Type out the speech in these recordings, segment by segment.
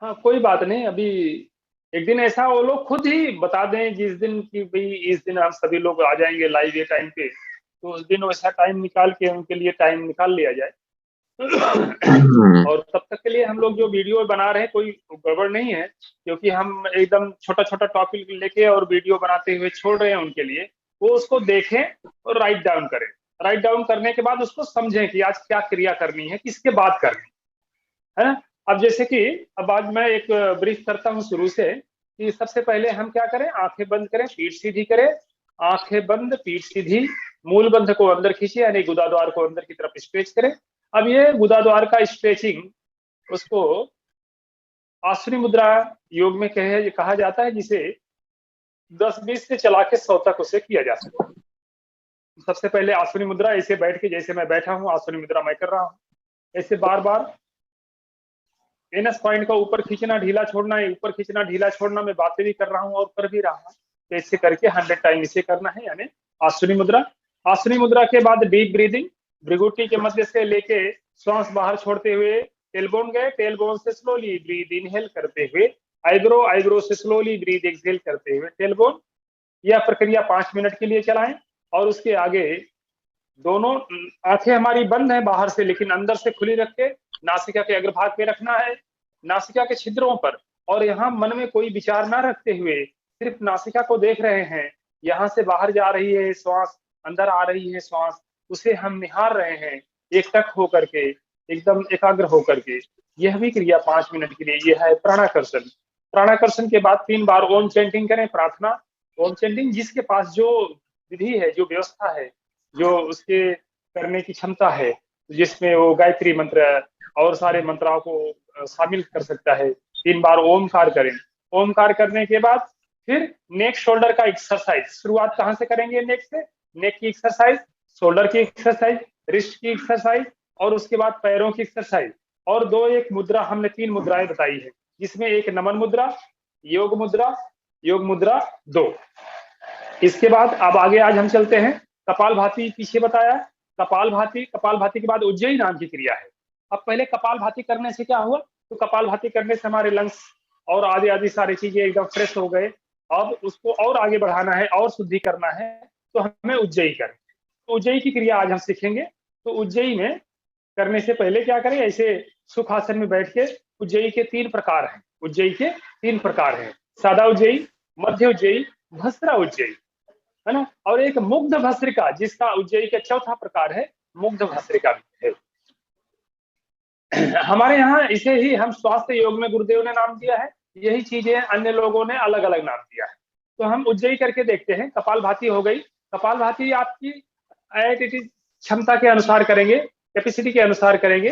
हाँ कोई बात नहीं, अभी एक दिन ऐसा वो लोग खुद ही बता दें जिस दिन की भाई इस दिन हम सभी लोग आ जाएंगे लाइव ये टाइम पे, तो उस दिन वैसा टाइम निकाल के उनके लिए टाइम निकाल लिया जाए। हम्म। और तब तक के लिए हम लोग जो वीडियो बना रहे हैं कोई गड़बड़ नहीं है, क्योंकि हम एकदम छोटा छोटा टॉपिक लेके और वीडियो बनाते हुए छोड़ रहे हैं उनके लिए। वो उसको देखें और राइट डाउन करें। राइट डाउन करने के बाद उसको समझें कि आज क्या क्रिया करनी है, किसके बाद करनी है ना। अब जैसे कि अब आज मैं एक ब्रीफ करता हूँ शुरू से कि सबसे पहले हम क्या करें, आंखें बंद करें, पीठ सीधी करें। आंखें बंद, पीठ सीधी, मूल बंध को अंदर खींचे यानी गुदाद्वार को अंदर की तरफ स्ट्रेच करें। अब ये गुदाद्वार का स्ट्रेचिंग, उसको आसनी मुद्रा योग में कहा जाता है, जिसे 10-20 से चला के 100 तक उसे किया जा सकता है। सबसे पहले आसनी मुद्रा, ऐसे बैठ के जैसे मैं बैठा हूं आसनी मुद्रा मैं कर रहा हूं, ऐसे बार बार एनएस पॉइंट का ऊपर खींचना ढीला छोड़ना है, ऊपर खींचना ढीला छोड़ना। मैं बातें भी कर रहा हूँ और कर भी रहा हूँ, तो ऐसे करके 100 टाइम इसे करना है, यानी आसनी मुद्रा। आसनी मुद्रा के बाद डीप ब्रीदिंग, भ्रिगुटी के मध्य से लेके श्वास बाहर छोड़ते हुए टेलबोन गए, टेलबोन से स्लोली ब्रीद इनहेल करते हुए आईब्रो, आईब्रो से स्लोली ब्रीद एक्सहेल करते हुए टेलबोन। यह प्रक्रिया 5 मिनट के लिए चलाएं। और उसके आगे दोनों आंखें हमारी बंद है बाहर से, लेकिन अंदर से खुली रख के नासिका के अग्रभाग पे रखना है, नासिका के छिद्रों पर। और यहाँ मन में कोई विचार ना रखते हुए सिर्फ नासिका को देख रहे हैं। यहाँ से बाहर जा रही है श्वास, अंदर आ रही है श्वास, उसे हम निहार रहे हैं एकटक होकर के, एकदम एकाग्र होकर के। यह भी क्रिया 5 मिनट के लिए। यह है प्राणाकर्षण। प्राणाकर्षण के बाद 3 बार ओम चैंटिंग करें, प्रार्थना ओम चैंटिंग। जिसके पास जो विधि है, जो व्यवस्था है, जो उसके करने की क्षमता है, जिसमें वो गायत्री मंत्र और सारे मंत्राओं को शामिल कर सकता है, 3 बार ओमकार करें। ओमकार करने के बाद फिर नेक शोल्डर का एक्सरसाइज। शुरुआत कहाँ से करेंगे? नेक से। नेक की एक्सरसाइज, शोल्डर की एक्सरसाइज, रिस्ट की एक्सरसाइज, और उसके बाद पैरों की एक्सरसाइज। और दो एक मुद्रा, हमने 3 मुद्राएं बताई है, जिसमें एक नमन मुद्रा, योग मुद्रा, योग मुद्रा 2। इसके बाद अब आगे आज हम चलते हैं। कपाल भाती पीछे बताया, कपाल भाती। कपाल भाती के बाद उज्जयी नाम की क्रिया है। अब पहले कपाल भाती करने से क्या हुआ, तो कपाल भाती करने से हमारे लंग्स और आदि आदि सारी चीजें एकदम फ्रेश हो गए। अब उसको और आगे बढ़ाना है और शुद्धि करना है, तो हमें उज्जयी करें। तो उज्जयी की क्रिया आज हम सीखेंगे। तो उज्जयी में करने से पहले क्या करें, ऐसे सुखासन में बैठ के। उज्जयी के 3 प्रकार हैं। उज्जयी के 3 प्रकार हैं, सादा उज्जयी, मध्य उज्जयी, भस्त्रा उज्जयी, है ना। और एक मुग्ध भस्त्रिका, जिसका उज्जयी का चौथा प्रकार है, मुग्ध भस्त्रिका भी है। हमारे यहाँ इसे ही हम स्वास्थ्य योग में गुरुदेव ने नाम दिया है। यही चीजें अन्य लोगों ने अलग अलग नाम दिया है। तो हम उज्जयी करके देखते हैं। कपाल भाती हो गई। कपाल भाती आपकी एट इट इज क्षमता के अनुसार करेंगे, कैपेसिटी के अनुसार करेंगे।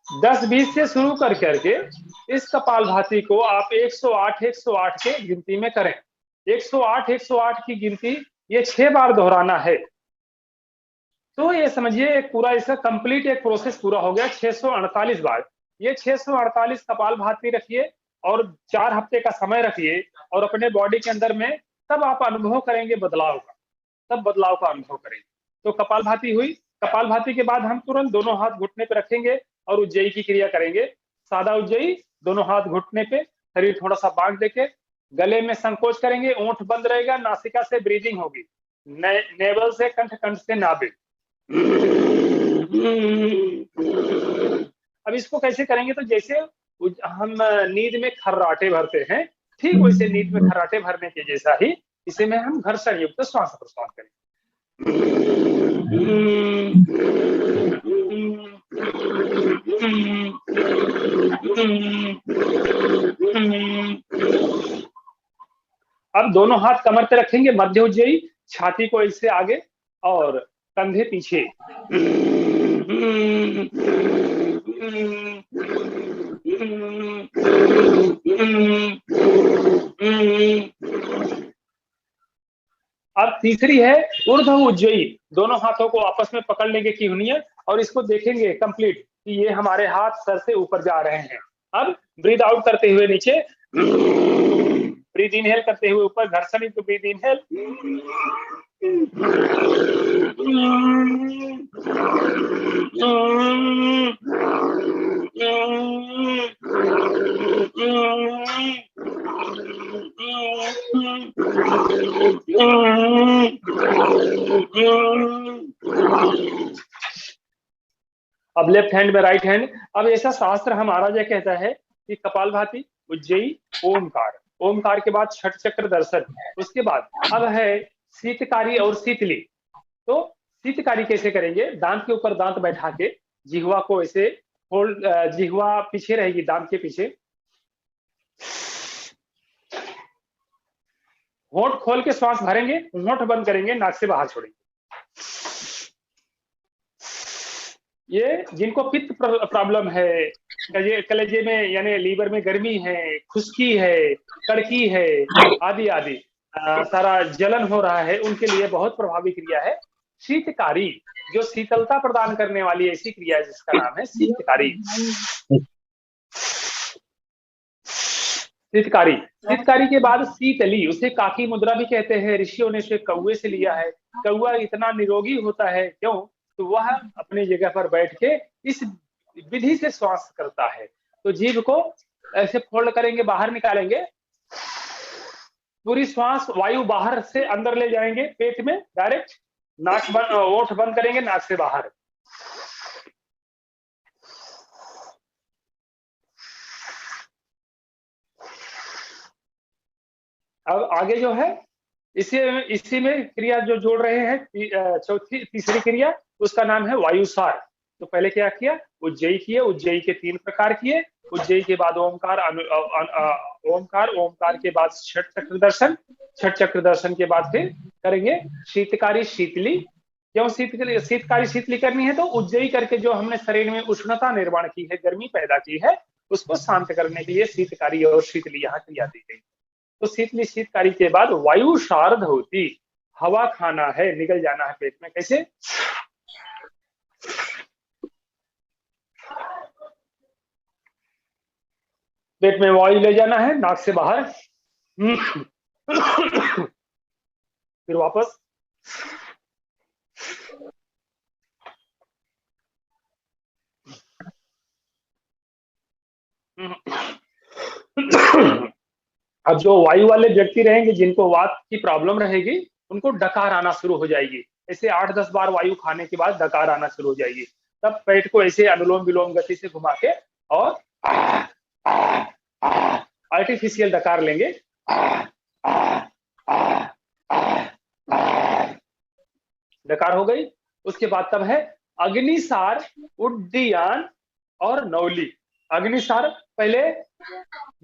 10-20 से शुरू कर करके इस कपाल भाती को आप 108 के गिनती में करें। 108 की गिनती ये 6 बार दोहराना है। तो ये समझिए एक पूरा इसका कंप्लीट एक प्रोसेस पूरा हो गया 648 बार। ये 648 कपाल भाती रखिए और 4 हफ्ते का समय रखिए और अपने बॉडी के अंदर में, तब आप अनुभव करेंगे बदलाव का, तब बदलाव का अनुभव करेंगे। तो कपाल भाती हुई। कपाल भाती के बाद हम तुरंत दोनों हाथ घुटने पे रखेंगे और उज्जयी की क्रिया करेंगे। सादा उज्जयी, दोनों हाथ घुटने पे, शरीर थोड़ा सा बांध देके, गले में संकोच करेंगे, ओंठ बंद रहेगा, नासिका से ब्रीदिंग होगी, नेवल से कंठ, कंठ से नाभि। अब इसको कैसे करेंगे, तो जैसे हम नींद में खर्राटे भरते हैं, ठीक वैसे नींद में खर्राटे भरने के जैसा ही इसे में हम घर्षण युक्त श्वास प्रश्वास करेंगे। अब दोनों हाथ कमर पे रखेंगे, मध्य उज्जयी, छाती को इससे आगे और कंधे पीछे। अब तीसरी है ऊर्ध्व उज्जयी। दोनों हाथों को आपस में पकड़ लेंगे किहुनिया और इसको देखेंगे कंप्लीट कि ये हमारे हाथ सर से ऊपर जा रहे हैं। अब ब्रीद आउट करते हुए नीचे, ब्रीद इनहेल करते हुए ऊपर, घर्षण युक्त ब्रीद इनहेल, अब लेफ्ट हैंड में राइट हैंड। अब ऐसा शास्त्र हमारा यह कहता है कि कपालभाति, उज्जयी, ओमकार, ओमकार के बाद छठ चक्र दर्शन, उसके बाद अब है शीतकारी और शीतली। तो शीतकारी कैसे करेंगे? दांत के ऊपर दांत बैठा के जिह्वा को ऐसे होल्ड, जिह्वा पीछे रहेगी दांत के पीछे, होंठ खोल के श्वास भरेंगे, होंठ बंद करेंगे, नाक से बाहर छोड़ेंगे। ये जिनको पित्त प्रॉब्लम है, कलेजे में यानी लीवर में गर्मी है, खुश्की है, कड़की है, आदि आदि सारा जलन हो रहा है, उनके लिए बहुत प्रभावी क्रिया है शीतकारी, जो शीतलता प्रदान करने वाली ऐसी क्रिया है जिसका नाम है शीतकारी। शीतकारी, शीतकारी के बाद शीतली, उसे काकी मुद्रा भी कहते हैं, ऋषियों ने उसे कौवे से लिया है। कौवा इतना निरोगी होता है, क्यों? तो वह अपनी जगह पर बैठ के इस विधि से श्वास करता है। तो जीभ को ऐसे फोल्ड करेंगे, बाहर निकालेंगे, पूरी श्वास वायु बाहर से अंदर ले जाएंगे पेट में डायरेक्ट, नाक बंद, ओठ बंद करेंगे, नाक से बाहर। अब आगे जो है इसी में क्रिया जो जोड़ रहे हैं, चौथी तीसरी क्रिया, उसका नाम है वायुसार। तो पहले क्या किया? उज्जयी किए, उज्जयी के 3 प्रकार किए, उज्जयी के बाद ओमकार, ओमकार, ओमकार के बाद छठ चक्र दर्शन, छठ चक्र दर्शन के बाद फिर करेंगे शीतकारी शीतली। क्यों शीतकारी शीतली करनी है? तो उज्जयी करके जो हमने शरीर में उष्णता निर्माण की है, गर्मी पैदा की है, उसको शांत करने के लिए शीतकारी और शीतली यहाँ क्रिया दी गई। तो शीतली शीतकारी के बाद वायु शारद होती, हवा खाना है, निकल जाना है पेट में। कैसे? पेट में वायु ले जाना है, नाक से बाहर, फिर वापस, अब जो वायु वाले व्यक्ति रहेंगे, जिनको वात की प्रॉब्लम रहेगी, उनको डकार आना शुरू हो जाएगी। ऐसे 8-10 बार वायु खाने के बाद डकार आना शुरू हो जाएगी। तब पेट को ऐसे अनुलोम विलोम गति से घुमा के और आर्टिफिशियल डकार लेंगे, डकार हो गई। उसके बाद तब है अग्निसार, उड्डीयान और नौली। अग्निसार पहले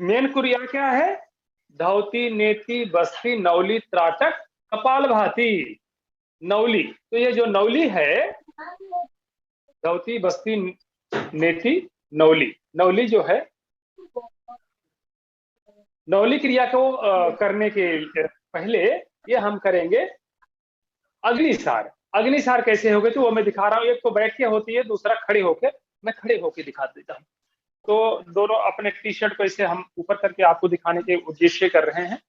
मेन क्रिया क्या है? धौती, नेति, बस्ती, नौली, त्राटक, कपालभाति, नौली। तो ये जो नौली है, धौती, बस्ती, नेति, नौली, नौली जो है, नौली क्रिया को करने के पहले ये हम करेंगे अग्निसार। अग्निसार कैसे होगे तो वो मैं दिखा रहा हूँ। एक तो बैठ के होती है, दूसरा खड़े होके, मैं खड़े होके दिखा देता हूँ। तो दोनों अपने टी शर्ट को ऐसे हम ऊपर करके आपको दिखाने के उद्देश्य कर रहे हैं।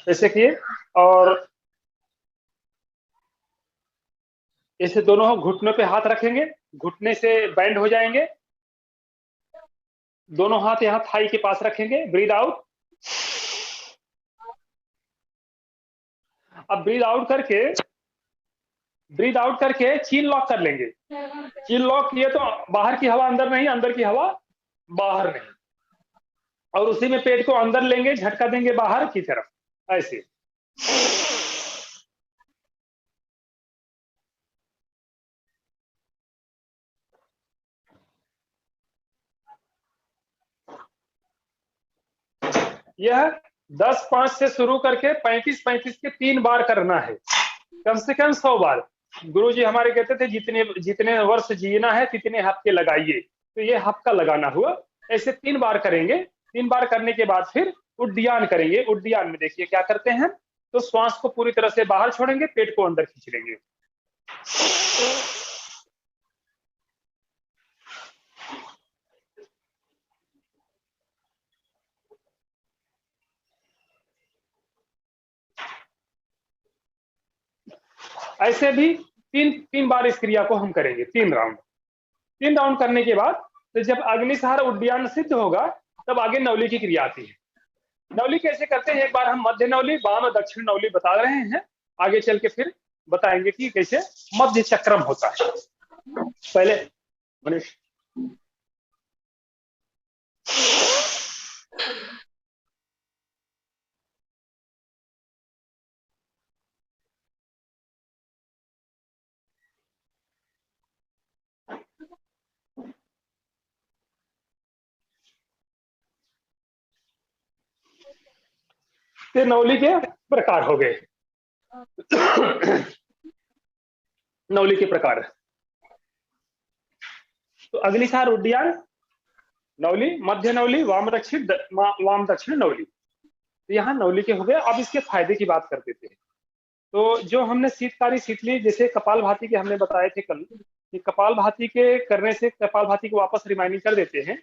ऐसे किए और ऐसे दोनों घुटनों पे हाथ रखेंगे, घुटने से बैंड हो जाएंगे, दोनों हाथ यहाँ थाई के पास रखेंगे। Breathe out. अब ब्रीद आउट करके चीन लॉक कर लेंगे। चीन लॉक किए तो बाहर की हवा अंदर नहीं, अंदर की हवा बाहर नहीं, और उसी में पेट को अंदर लेंगे, झटका देंगे बाहर की तरफ, ऐसे। यह 10-5 से शुरू करके 35-35 के 3 बार करना है, कम से कम 100 बार। गुरुजी हमारे कहते थे जितने वर्ष जीना है तितने हफ्ते लगाइए, तो ये हफ्ता लगाना हुआ। ऐसे 3 बार करेंगे। 3 बार करने के बाद फिर उड्डयन करेंगे। उड्डयन में देखिए क्या करते हैं, तो श्वास को पूरी तरह से बाहर छोड़ेंगे, पेट को अंदर खींच लेंगे। ऐसे भी 3 बार इस क्रिया को हम करेंगे, 3 राउंड। 3 राउंड करने के बाद तो जब अग्निसार उड्डयन सिद्ध होगा तब आगे नवली की क्रिया आती है। नवली कैसे करते हैं, एक बार हम मध्य नवली वाम दक्षिण नवली बता रहे हैं, आगे चल के फिर बताएंगे कि कैसे मध्य चक्रम होता है। पहले मनीष ते नवली के प्रकार हो गए। नवली के प्रकार तो अग्निसार उड्डयन नवली, मध्य नवली, वाम दक्षिण नवली। तो यहाँ नवली के हो गए। अब इसके फायदे की बात कर देते हैं। तो जो हमने शीतकारी शीतली जैसे कपालभाति के हमने बताए थे कल कि कपालभाति के करने से कपालभाति को वापस रिमाइंडिंग कर देते हैं।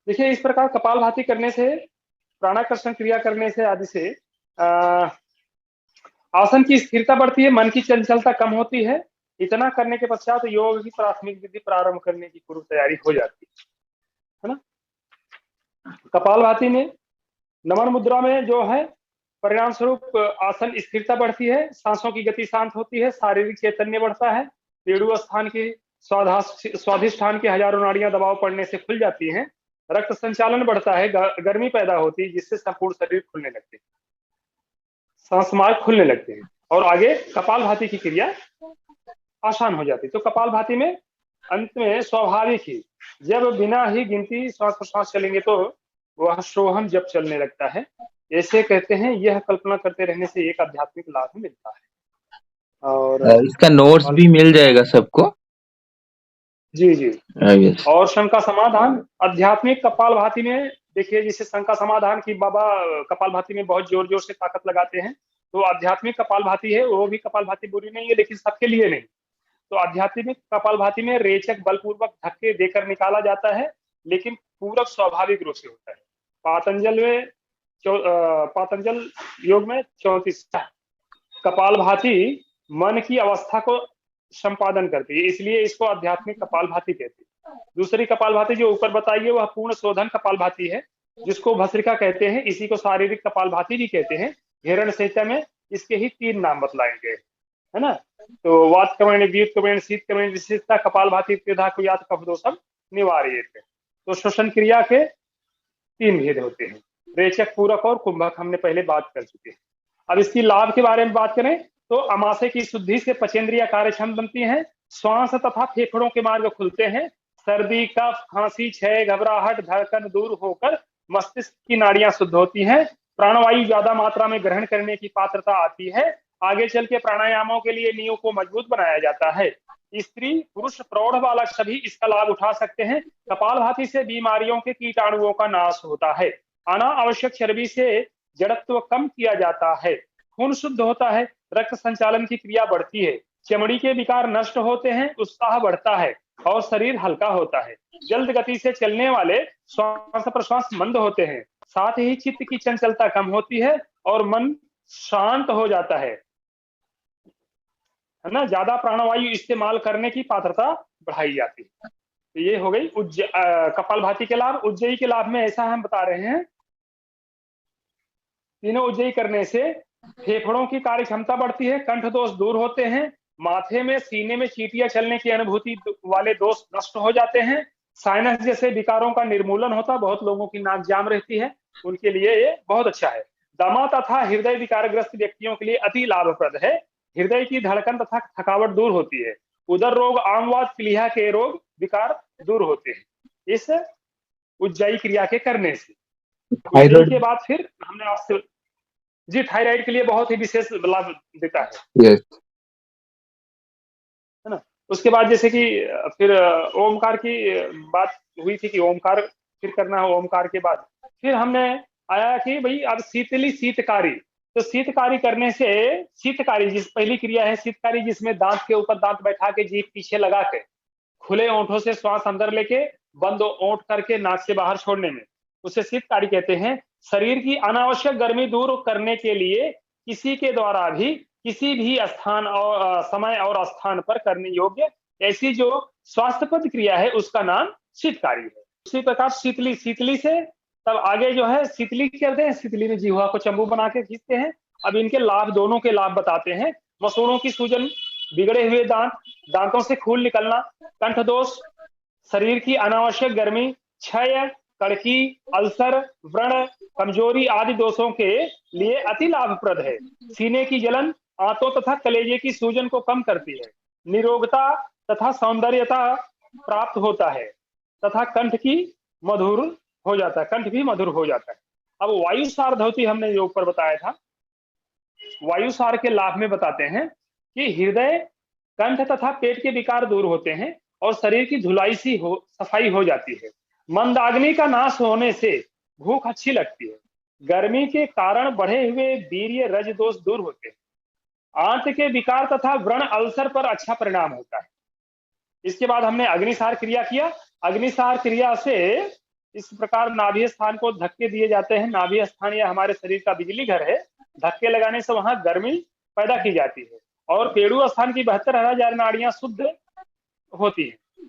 देखिए इस प्रकार कपालभाति करने से, प्राणाकर्षण क्रिया करने से आदि से आसन की स्थिरता बढ़ती है, मन की चंचलता कम होती है। इतना करने के पश्चात योग की प्राथमिक विधि प्रारंभ करने की पूर्व तैयारी हो जाती है ना। कपालभाति में नमन मुद्रा में जो है परिणाम स्वरूप आसन स्थिरता बढ़ती है, सांसों की गति शांत होती है, शारीरिक चैतन्य बढ़ता है, पेड़ू स्थान की स्वाधिष्ठान की हजारों नाड़ियां दबाव पड़ने से खुल जाती हैं, रक्त संचालन बढ़ता है, गर्मी पैदा होती है जिससे संपूर्ण शरीर खुलने लगते हैं, सांस मार्ग खुलने लगते हैं और आगे कपालभाति की क्रिया आसान हो जाती है। तो कपालभाति में अंत में स्वाभाविक ही जब बिना ही गिनती श्वास प्रश्वास चलेंगे तो वह सोहम जब चलने लगता है। ऐसे कहते हैं यह कल्पना करते रहने से एक आध्यात्मिक लाभ मिलता है। और इसका नोट्स भी मिल जाएगा सबको। जी जी। और शंका समाधान आध्यात्मिक कपालभाति में देखिए, जैसे शंका समाधान की बाबा कपालभाति में बहुत जोर जोर से ताकत लगाते हैं। तो आध्यात्मिक कपालभाति है, वो भी कपालभाति बुरी नहीं है लेकिन सबके लिए नहीं। तो आध्यात्मिक कपालभाति में रेचक बलपूर्वक धक्के देकर निकाला जाता है, लेकिन पूरक स्वाभाविक रूप से होता है। पातंजल योग में 34 कपालभाति मन की अवस्था को संपादन करती है, इसलिए इसको आध्यात्मिक कपालभाति कहते हैं। दूसरी कपालभाति जो ऊपर बताई है वह पूर्ण शोधन कपालभाति है, जिसको भस्त्रिका कहते हैं। इसी को शारीरिक कपालभाति भी कहते हैं। हिरण संहिता में इसके ही 3 नाम बतलाए गए है ना। तो वात कमेण, व्युत कमेण, शीत कमेण विशेषता कपालभाति त्रिधाकुयात कफदोषम निवारयेत। तो श्वसन क्रिया के 3 भेद होते हैं, रेचक, पूरक और कुंभक, हमने पहले बात कर चुके हैं। अब इसकी लाभ के बारे में बात करें तो अमाशय की शुद्धि से पचेंद्रिया कार्यक्षम बनती हैं, श्वास तथा फेफड़ों के मार्ग खुलते हैं, सर्दी, कफ, खांसी, क्षय, घबराहट, धड़कन दूर होकर मस्तिष्क की नाड़ियां शुद्ध होती हैं, प्राणवायु ज्यादा मात्रा में ग्रहण करने की पात्रता आती है। आगे चल के प्राणायामों के लिए नींव को मजबूत बनाया जाता है। स्त्री, पुरुष, प्रौढ़ बालक सभी इसका लाभ उठा सकते हैं। कपालभाति से बीमारियों के कीटाणुओं का नाश होता है। अनावश्यक चर्बी से जड़त्व कम किया जाता है, खून शुद्ध होता है, रक्त संचालन की क्रिया बढ़ती है, चमड़ी के विकार नष्ट होते हैं, उत्साह बढ़ता है और शरीर हल्का होता है। जल्द गति से चलने वाले श्वास प्रश्वास मंद होते हैं, साथ ही चित्त की चंचलता कम होती है और मन शांत हो जाता है ना। ज्यादा प्राणवायु इस्तेमाल करने की पात्रता बढ़ाई जाती है। तो ये हो गई कपालभाति के लाभ। उज्जयी के लाभ में ऐसा हम बता रहे हैं, तीनों उज्जयी करने से फेफड़ों की कार्य क्षमता बढ़ती है, कंठ दोष दूर होते हैं, माथे में सीने में चींटियां चलने की अनुभूति वाले दोष नष्ट हो जाते हैं, साइनस जैसे विकारों का निर्मूलन होता, बहुत लोगों की नाक जाम रहती है, उनके लिए ये बहुत अच्छा है। दमा तथा हृदय विकारग्रस्त व्यक्तियों के लिए अति लाभप्रद है। हृदय की धड़कन तथा थकावट दूर होती है। उदर रोग, आमवात, प्लीहा के रोग विकार दूर होते हैं इस उज्जयी क्रिया के करने से। उज्जयी के बाद फिर हमने आपसे जी थायराइड के लिए बहुत ही विशेष लाभ देता है। yes. है ना। उसके बाद जैसे कि फिर ओमकार की बात हुई थी कि ओमकार फिर करना है। ओमकार के बाद फिर हमने आया कि भाई अब शीतली शीतकारी। तो शीतकारी करने से, शीतकारी जिस पहली क्रिया है शीतकारी, जिसमें दांत के ऊपर दांत बैठा के जीभ पीछे लगा के खुले ओंठों से श्वास अंदर लेके बंद ओंठ करके नाक से बाहर छोड़ने में, उसे शीतकारी कहते हैं। शरीर की अनावश्यक गर्मी दूर करने के लिए किसी के द्वारा भी किसी भी स्थान और समय और स्थान पर करने योग्य ऐसी जो स्वास्थ्यप्रद क्रिया है उसका नाम शीतकारी है। उसी प्रकार शीतली, शीतली से तब आगे जो है शीतली करते हैं, शीतली में जिह्वा को चंबू बना के खींचते हैं। अब इनके लाभ, दोनों के लाभ बताते हैं। मसूड़ों की सूजन, बिगड़े हुए दांत, दांतों से खून निकलना, कंठ दोष, शरीर की अनावश्यक गर्मी, क्षय, कड़की, अल्सर, व्रण, कमजोरी आदि दोषों के लिए अति लाभप्रद है। सीने की जलन, आंतों तथा कलेजे की सूजन को कम करती है। निरोगता तथा सौंदर्यता प्राप्त होता है तथा कंठ की मधुर हो जाता है, कंठ भी मधुर हो जाता है। अब वायुसार धौती हमने जो ऊपर बताया था, वायुसार के लाभ में बताते हैं कि हृदय, कंठ तथा पेट के विकार दूर होते हैं और शरीर की धुलाई सी हो, सफाई हो जाती है। मंदाग्नि का नाश होने से भूख अच्छी लगती है। गर्मी के कारण बढ़े हुए वीर्य रज दोष दूर होते हैं। आंत के विकार तथा व्रण अल्सर पर अच्छा परिणाम होता है। इसके बाद हमने अग्निसार क्रिया किया। अग्निसार क्रिया से इस प्रकार नाभि स्थान को धक्के दिए जाते हैं। नाभि स्थान यह हमारे शरीर का बिजली घर है। धक्के लगाने से वहां गर्मी पैदा की जाती है और पेड़ू स्थान की 72,000 नाड़ियां शुद्ध होती है।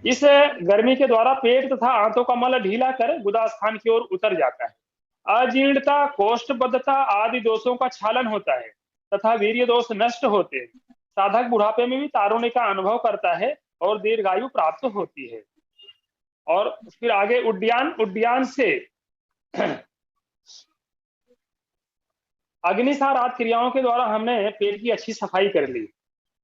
इस गर्मी के द्वारा पेट तथा आंतों का मल ढीला कर गुदा स्थान की ओर उतर जाता है। अजीर्णता, कोष्ठबद्धता आदि दोषों का क्षालन होता है तथा वीर्य दोष नष्ट होते हैं। साधक बुढ़ापे में भी तारुण्य का अनुभव करता है और दीर्घायु प्राप्त होती है। और फिर आगे उड्डयन, उड्डयन से अग्निसार आदि क्रियाओं के द्वारा हमने पेट की अच्छी सफाई कर ली।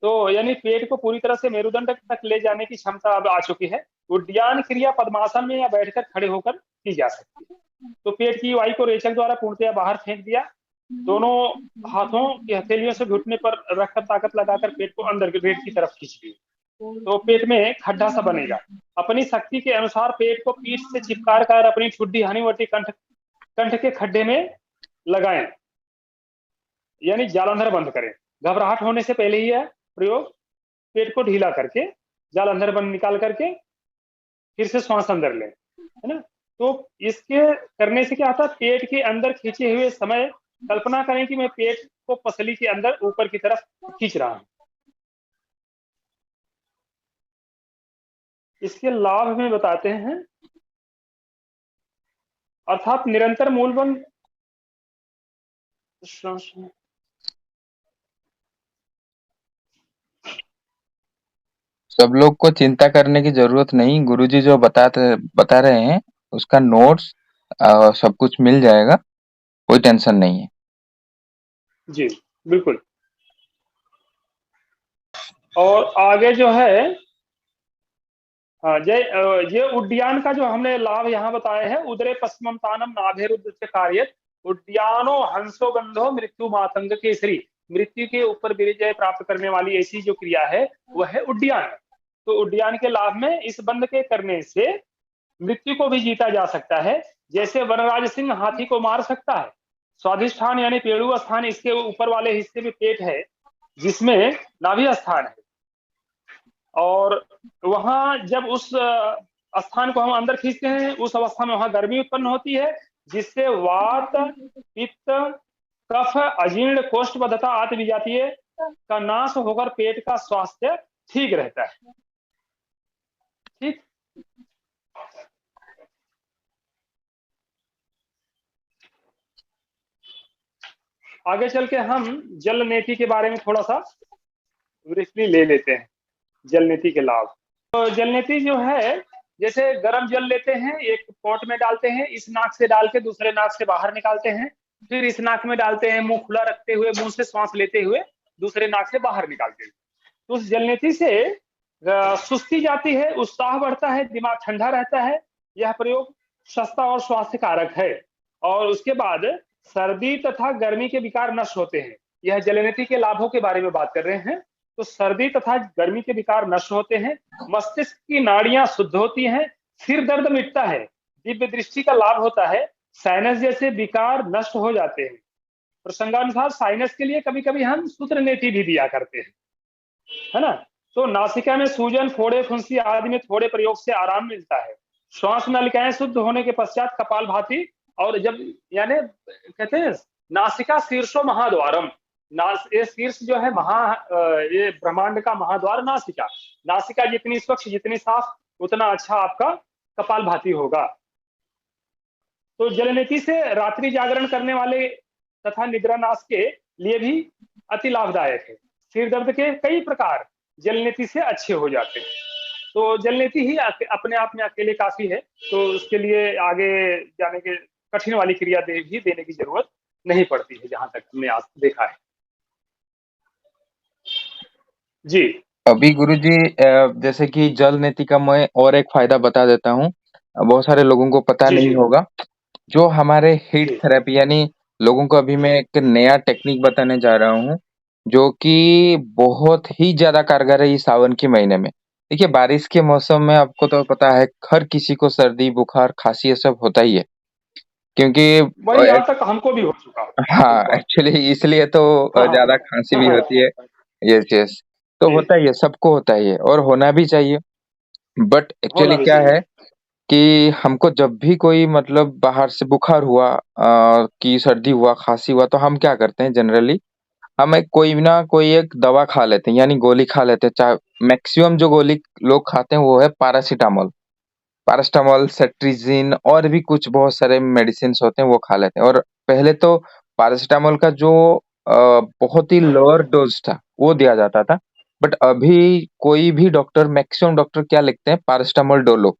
तो यानी पेट को पूरी तरह से मेरुदंड तक ले जाने की क्षमता अब आ चुकी है। उड्डयन क्रिया पद्मासन में या बैठकर खड़े होकर की जा सकती है। तो पेट की वायु को रेचक द्वारा पूर्णतया बाहर फेंक दिया। दोनों हाथों की हथेलियों से घुटने पर रखकर ताकत लगाकर पेट को अंदर के पेट की तरफ खींच ली, तो पेट में खड्डा सा बनेगा। अपनी शक्ति के अनुसार पेट को पीठ से चिपकार कर अपनी ठुड्डी हनीवटी कंठ के खड्डे में लगाएं, यानी जालंधर बंद करें। घबराहट होने से पहले ही यह प्रयोग पेट को ढीला करके जालंधर बंद निकाल करके फिर से श्वास अंदर लें, है ना। तो इसके करने से क्या होता है, पेट के अंदर खींचे हुए समय कल्पना करें कि मैं पेट को पसली के अंदर ऊपर की तरफ खींच रहा हूं। इसके लाभ में बताते हैं, अर्थात निरंतर मूलबंध सब लोग को चिंता करने की जरूरत नहीं, गुरुजी जो बता रहे हैं उसका नोट्स सब कुछ मिल जाएगा, कोई टेंशन नहीं है। जी बिल्कुल। और आगे जो है, हाँ ये उड्डयन का जो हमने लाभ यहाँ बताया है, उदरे पश्चिमतानम नाभे रुद्र कार्यत उड्डयानो हंसो गंधो मृत्यु मातंग केसरी। मृत्यु के ऊपर विजय प्राप्त करने वाली ऐसी जो क्रिया है वह है उड्डयन। तो उड्डयन के लाभ में इस बंद के करने से मृत्यु को भी जीता जा सकता है। जैसे वनराज सिंह हाथी को मार सकता है। स्वाधिष्ठान यानी पेड़ू स्थान, इसके ऊपर वाले हिस्से में पेट है जिसमें नाभि स्थान है, और वहां जब उस स्थान को हम अंदर खींचते हैं उस अवस्था में वहां गर्मी उत्पन्न होती है, जिससे वात, पित्त, कफ, अजीर्ण, कोष्ठबद्धता आदि विजातीय का नाश होकर पेट का स्वास्थ्य ठीक रहता है। ठीक, आगे चल के हम जल नेति के बारे में थोड़ा सा ब्रीफली ले लेते हैं। जल नीति के लाभ। तो जल नीति जो है, जैसे गर्म जल लेते हैं, एक पॉट में डालते हैं, इस नाक से डाल के दूसरे नाक से बाहर निकालते हैं, फिर इस नाक में डालते हैं, मुंह खुला रखते हुए मुंह से श्वास लेते हुए दूसरे नाक से बाहर निकालते हैं। तो उस जल नीति से सुस्ती जाती है, उत्साह बढ़ता है, दिमाग ठंडा रहता है। यह प्रयोग सस्ता और स्वास्थ्य कारक है। और उसके बाद सर्दी तथा गर्मी के विकार नष्ट होते हैं। यह जल नीति के लाभों के बारे में बात कर रहे हैं। तो सर्दी तथा गर्मी के विकार नष्ट होते हैं, मस्तिष्क की नाड़ियां शुद्ध होती हैं, सिर दर्द मिटता है, दिव्य दृष्टि का लाभ होता है, साइनस जैसे विकार नष्ट हो जाते हैं। प्रसंगानुसार साइनस के लिए कभी कभी हम सूत्र नेति भी दिया करते हैं, है ना। तो नासिका में सूजन, फोड़े, फुंसी आदि में थोड़े प्रयोग से आराम मिलता है। श्वास नलिकाएं शुद्ध होने के पश्चात कपालभाति, और जब यानी कहते हैं नासिका शीर्षो महाद्वारम, ये शीर्ष जो है ये ब्रह्मांड का महाद्वार नासिका। नासिका जितनी स्वच्छ, जितनी साफ, उतना अच्छा आपका कपालभाति होगा। तो जलनेति से रात्रि जागरण करने वाले तथा निद्रानाश के लिए भी अति लाभदायक है। सिर दर्द के कई प्रकार जलनेति से अच्छे हो जाते हैं। तो जलनेति ही अपने आप में अकेले काफी है, तो उसके लिए आगे जाने के कठिन वाली क्रिया भी देने की जरूरत नहीं पड़ती है, जहां तक हमने आज देखा है। जी। अभी गुरुजी जैसे कि जल नीति का मैं और एक फायदा बता देता हूँ। बहुत सारे लोगों को पता जी। नहीं जी। होगा। जो हमारे हीट जी। थेरेपी यानी लोगों को अभी मैं एक नया टेक्निक बताने जा रहा हूँ, जो कि बहुत ही ज्यादा कारगर है इस सावन के महीने में। देखिए, बारिश के मौसम में आपको तो पता है हर किसी को सर्दी बुखार खांसी ये सब होता ही है, क्योंकि वही यहाँ तक हमको भी हो चुका हाँ, एक बार। एक्चुअली इसलिए तो हाँ हाँ। ज्यादा खांसी हाँ भी हाँ। होती है। Yes yes. तो जी। होता ही है, सबको होता ही है और होना भी चाहिए। बट होना एक्चुअली भी क्या चाहिए। है कि हमको जब भी कोई मतलब बाहर से बुखार हुआ कि सर्दी हुआ खांसी हुआ, तो हम क्या करते हैं जनरली, हम एक कोई ना कोई एक दवा खा लेते हैं, यानी गोली खा लेते हैं। चाहे मैक्सिमम जो गोली लोग खाते हैं वो है पैरासीटामोल। पैरासिटामोल, सेट्रिजिन और भी कुछ बहुत सारे मेडिसिन होते हैं वो खा लेते हैं। और पहले तो पैरासिटामोल का जो बहुत ही लोअर डोज था वो दिया जाता था। बट अभी कोई भी डॉक्टर, मैक्सिमम डॉक्टर क्या लिखते हैं, पैरासिटामोल डोलो।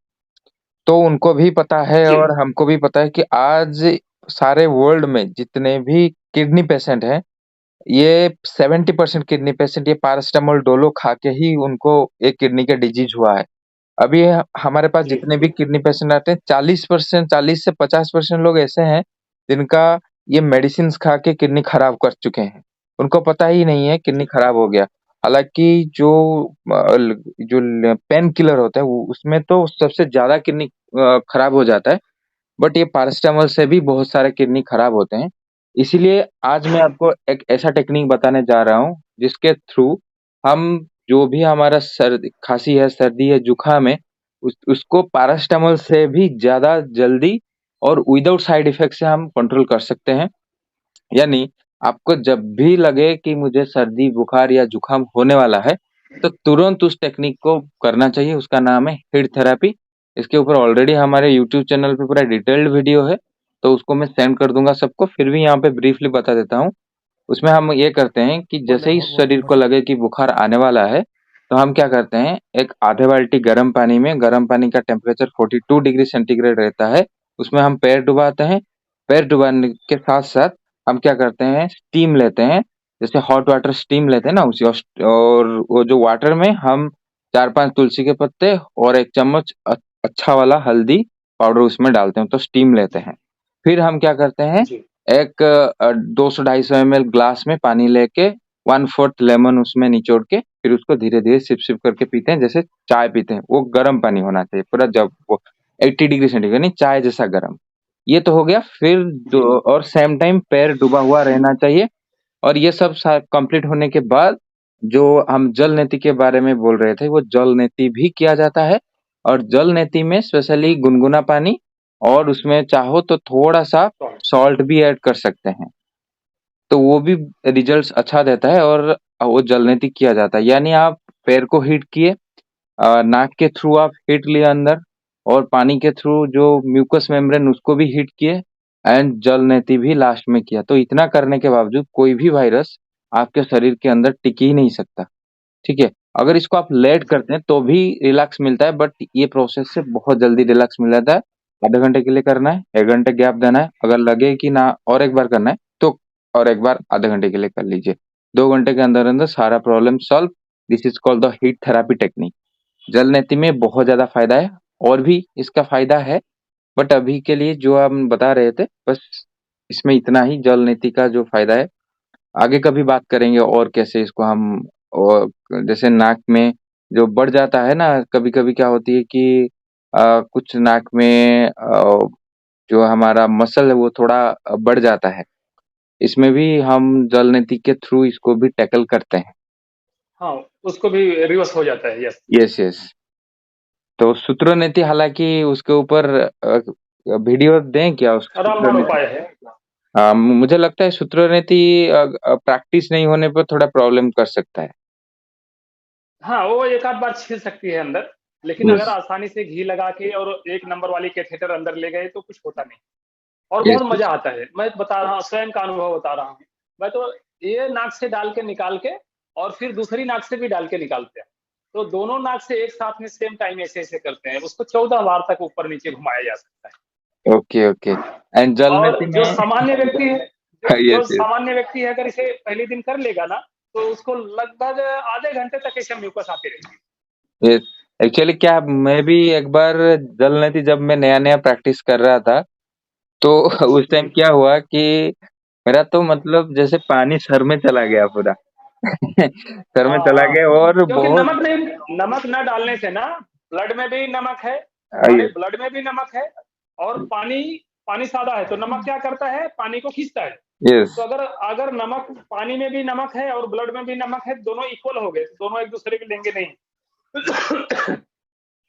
तो उनको भी पता है जी। और हमको भी पता है कि आज सारे वर्ल्ड में जितने भी किडनी पेशेंट हैं, ये 70% किडनी पेशेंट ये पैरासिटामोल डोलो खा के ही उनको एक किडनी का डिजीज हुआ है। अभी हमारे पास जी। जितने भी किडनी पेशेंट आते हैं, 40%, 40 से 50% लोग ऐसे हैं जिनका ये मेडिसिन खा के किडनी खराब कर चुके हैं। उनको पता ही नहीं है किडनी जी। खराब हो गया। हालांकि जो जो पेन किलर होता है उसमें तो सबसे ज्यादा किडनी खराब हो जाता है। बट ये पैरासिटामोल से भी बहुत सारे किडनी खराब होते हैं। इसीलिए आज मैं आपको एक ऐसा टेक्निक बताने जा रहा हूँ जिसके थ्रू हम जो भी हमारा सर्दी खांसी है, सर्दी है, जुकाम है, उसको पैरासिटामोल से भी ज्यादा जल्दी और विदाउट साइड इफेक्ट से हम कंट्रोल कर सकते हैं। यानी आपको जब भी लगे कि मुझे सर्दी बुखार या जुकाम होने वाला है, तो तुरंत उस टेक्निक को करना चाहिए। उसका नाम है हीट थेरेपी। इसके ऊपर ऑलरेडी हमारे यूट्यूब चैनल पे पूरा डिटेल्ड वीडियो है, तो उसको मैं सेंड कर दूंगा सबको। फिर भी यहाँ पे ब्रीफली बता देता हूँ। उसमें हम ये करते हैं कि जैसे ही शरीर को लगे कि बुखार आने वाला है, तो हम क्या करते हैं, एक आधे बाल्टी गर्म पानी में, गर्म पानी का टेम्परेचर 42 डिग्री सेंटीग्रेड रहता है, उसमें हम पैर डुबाते हैं। पैर डुबाने के साथ साथ हम क्या करते हैं, स्टीम लेते हैं। जैसे हॉट वाटर स्टीम लेते हैं ना, उसी और वो जो वाटर में हम 4-5 तुलसी के पत्ते और 1 चम्मच अच्छा वाला हल्दी पाउडर उसमें डालते हैं, तो स्टीम लेते हैं। फिर हम क्या करते हैं, जी। एक 200-250 ml ग्लास में पानी लेके 1/4 लेमन उसमें निचोड़ के फिर उसको धीरे धीरे सिप सिप करके पीते हैं, जैसे चाय पीते हैं। वो गर्म पानी होना चाहिए पूरा, जब वो 80 डिग्री सेंटीग्रेड, नहीं चाय जैसा गर्म। ये तो हो गया। फिर जी। और सेम टाइम पैर डूबा हुआ रहना चाहिए। और ये सब कंप्लीट होने के बाद जो हम जल नीति के बारे में बोल रहे थे, वो जल नीति भी किया जाता है। और जल नीति में स्पेशली गुनगुना पानी, और उसमें चाहो तो थोड़ा सा सॉल्ट भी ऐड कर सकते हैं, तो वो भी रिजल्ट्स अच्छा देता है। और वो जल नीति किया जाता है, यानी आप पैर को हीट किए, नाक के थ्रू आप हीट लिए अंदर, और पानी के थ्रू जो म्यूकस मेम्ब्रेन उसको भी हीट किए, एंड जल नेति भी लास्ट में किया। तो इतना करने के बावजूद कोई भी वायरस आपके शरीर के अंदर टिक ही नहीं सकता। ठीक है, अगर इसको आप लेट जी। करते हैं तो भी रिलैक्स मिलता है, बट ये प्रोसेस से बहुत जल्दी रिलैक्स मिल जाता है। आधे घंटे के लिए करना है, 1 घंटे गैप देना है। अगर लगे कि ना और एक बार करना है, तो और एक बार आधे घंटे के लिए कर लीजिए। 2 घंटे के अंदर अंदर सारा problem solve. This is called the heat therapy technique. जल नीति में बहुत ज्यादा फायदा है, और भी इसका फायदा है, बट अभी के लिए जो हम बता रहे थे बस, इसमें इतना ही जल नीति का जो फायदा है। आगे कभी बात करेंगे और कैसे इसको हम, और जैसे नाक में जो बढ़ जाता है ना, कभी कभी क्या होती है कि कुछ नाक में जो हमारा मसल है वो थोड़ा बढ़ जाता है। इसमें भी हम जल नीति के थ्रू इसको भी टैकल करते हैं। हाँ, उसको भी रिवर्स हो जाता है। यस। Yes yes. तो सूत्र नीति, हालांकि उसके ऊपर वीडियो दें क्या, उस सूत्र रामबाण नीति। उपाय है। मुझे लगता है सूत्रनीति प्रैक्टिस नहीं होने पर थोड़ा प्रॉब्लम कर सकता है। हाँ, वो एक आध बार छिल सकती है अंदर, लेकिन अगर यस, आसानी से घी लगा के और 1 नंबर वाली कैथेटर अंदर ले गए तो कुछ होता नहीं और यस, बहुत यस। मज़ा आता है। मैं बता रहा हूँ, स्वयं का अनुभव बता रहा हूँ। मैं तो ये नाक से डाल के निकाल के और फिर दूसरी नाक से भी डाल के निकालते हैं। तो दोनों नाक से एक साथ में सेम टाइम ऐसे-ऐसे करते हैं। उसको 14 बार तक ऊपर-नीचे घुमाया जा सकता है। Okay, okay. एंड जलनेति और जो में सामान्य व्यक्ति है जो यस, यस, सामान्य व्यक्ति है अगर इसे पहले दिन कर लेगा ना, तो उसको लगभग आधे घंटे तक ऐसे म्यूकस आती रहेगी। यस। एक्चुअली क्या मैं भी एक बार जलनेति जब मैं नया-नया प्रैक्टिस कर रहा था, तो उस जी। टाइम क्या हुआ कि मेरा तो मतलब जैसे पानी सर में चला गया पूरा। सर में हाँ, चला हाँ। गया और क्योंकि बहुत नमक ना डालने से ना ब्लड में भी नमक है, हमारे यस, ब्लड में भी नमक है और पानी पानी सादा है, तो नमक क्या करता है? पानी को खींचता है। यस। तो अगर अगर नमक पानी में भी नमक है और ब्लड में भी नमक है, दोनों इक्वल हो गए, दोनों एक-दूसरे की लेंगे नहीं।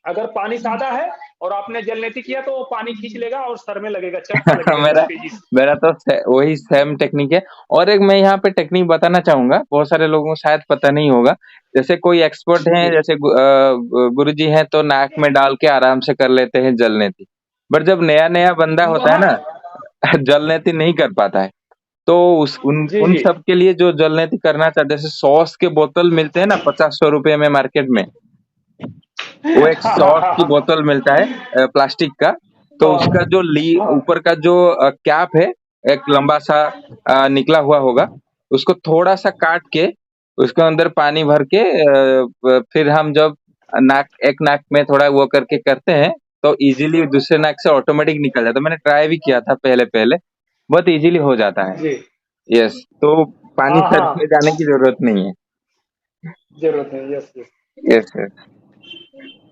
अगर पानी सादा है और आपने जलनेति किया तो वो पानी खींच लेगा और सर में लगेगा, चट से लगेगा एकदम मेरा तेजी से। मेरा तो वही सेम टेक्निक है। और एक मैं यहाँ पे टेक्निक बताना चाहूंगा, बहुत सारे लोगों को शायद पता नहीं होगा। जैसे कोई एक्सपर्ट हैं, जी। जैसे गुरुजी हैं, तो नाक में डाल के आराम से कर लेते हैं जलनेति। बट जब नया नया बंदा होता है वहाँ ना, जलनेति नहीं कर पाता है, तो उस उन जी, उन जी। सब के लिए जो जलनेति करना चाहते हैं, जैसे सॉस के बोतल मिलते हैं ना 50-100 रुपए में मार्केट में, वो एक हाँ, हाँ, सॉस हाँ, की हाँ। बोतल मिलता है प्लास्टिक का। तो उसका जो ली हाँ, ऊपर का जो कैप है, एक लंबा सा निकला हुआ होगा, उसको थोड़ा सा काट के उसके अंदर पानी भर के फिर हम जब एक नाक में थोड़ा वो करके करते हैं, तो इजीली दूसरे नाक से ऑटोमेटिक निकल जाता है। मैंने ट्राई भी किया था पहले पहले, बहुत इजीली हो जाता है। जी। यस, तो पानी हाँ, सर में हाँ। जाने की जरूरत नहीं है। ज़रूरत है, यस, यस। Yes, yes.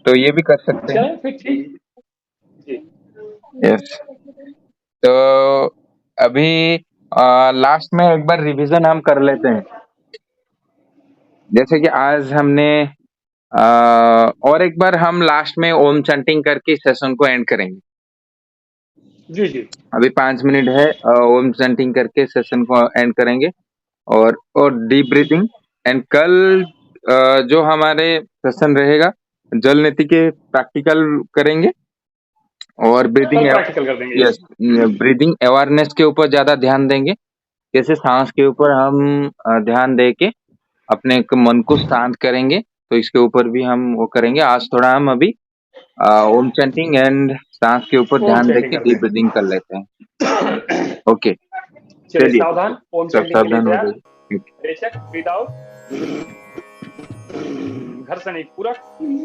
तो ये भी कर सकते हैं। चलें फिर ठीक। जी। यस। तो अभी लास्ट में एक बार रिवीजन हम कर लेते हैं। जैसे कि आज हमने और एक बार हम लास्ट में ओम चैंटिंग करके सेशन को एंड करेंगे। जी, जी। अभी 5 मिनट है, ओम चैंटिंग करके सेशन को एंड करेंगे। और डीप ब्रीथिंग। एंड कल जो हमारे सेशन रहेगा, जल नीति के प्रैक्टिकल करेंगे और कल प्रैक्टिकल कर देंगे, यस, यस। ब्रीदिंग अवेयरनेस के ऊपर ज्यादा ध्यान देंगे। कैसे सांस के ऊपर हम ध्यान दे के अपने मन को शांत करेंगे, तो इसके ऊपर भी हम वो करेंगे। आज थोड़ा हम अभी ओम चैंटिंग एंड सांस के ऊपर ओम ध्यान दे चैंटिंग के करते डीप ब्रीदिंग कर लेते हैं। हैं। ओके, चलिए चलिए, सावधान, ओम सब चैंटिंग के लिए सावधान हो तैयार। जाइए। बेशक, ब्रीथ आउट, घर्षण एक पूरक। करिए।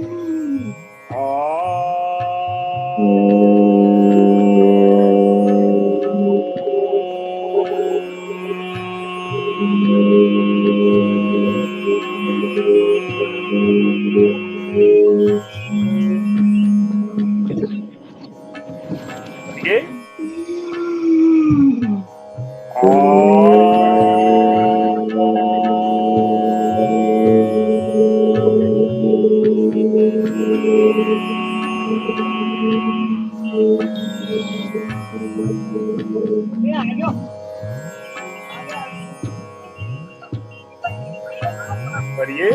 करिए।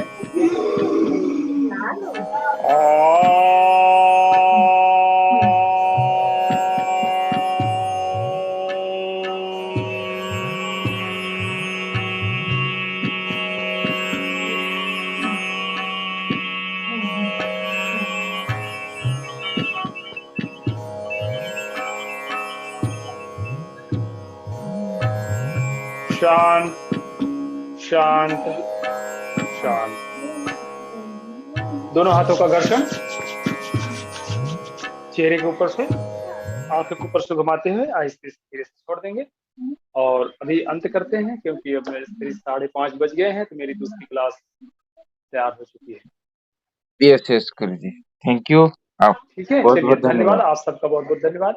शांत, शांत, शांत। दोनों हाथों का घर्षण चेहरे के ऊपर से, आंख के ऊपर से घुमाते हुए आहिस्ते से धीरे से छोड़ देंगे। और अभी अंत करते हैं क्योंकि अब मेरे 5:30 बज गए हैं, तो मेरी दूसरी क्लास तैयार हो चुकी है। Yes, yes, Guru ji, thank you. आप ठीक है, बहुत चलिए बहुत धन्यवाद, धन्यवाद। आप सबका बहुत बहुत धन्यवाद।